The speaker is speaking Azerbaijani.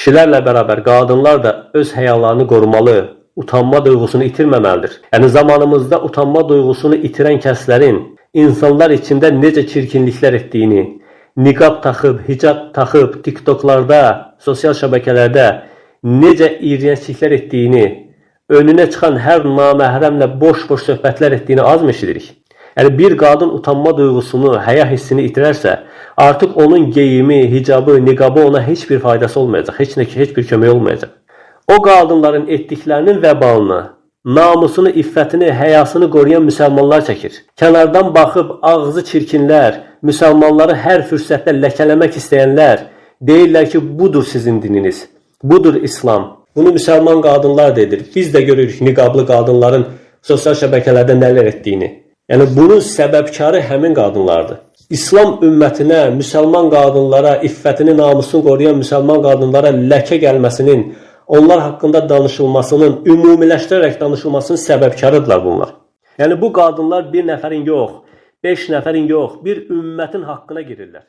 Kişilərlə bərabər qadınlar da öz həyalarını qorumalı, utanma duyğusunu itirməməlidir. Yəni zamanımızda utanma duyğusunu itirən kəslərin insanlar içində necə çirkinliklər etdiyini, niqab taxıb, hicab taxıb, TikToklarda, sosial şəbəkələrdə necə iyrəncliklər etdiyini, önünə çıxan hər naməhrəmlə boş-boş söhbətlər etdiyini azmı eşidirik? Yəni bir qadın utanma duyğusunu, həya hissini itirərsə, artıq onun geyimi, hicabı, niqabı ona heç bir faydası olmayacaq, heç bir kömək olmayacaq. O qadınların etdiklərinin vəbalını, namusunu, iffətini, həyasını qoruyan müsəlmanlar çəkir. Kənardan baxıb ağzı çirkinlər, müsəlmanları hər fürsətdə ləkələmək istəyənlər deyirlər ki, budur sizin dininiz, budur İslam. Bunu müsəlman qadınlar da edir. Biz də görürük niqablı qadınların sosial şəbəkələrdə nələr etdiyini. Yəni bunun səbəbkarı həmin qadınlardır. İslam ümmətinə, müsəlman qadınlara, iffətini, namusunu qoruyan müsəlman qadınlara ləkə gəlməsinin, onlar haqqında danışılmasının, ümumiləşdirərək danışılmasının səbəbkarıdırlar bunlar. Yəni bu qadınlar bir nəfərin yox, 5 nəfərin yox, bir ümmətin haqqına girirlər.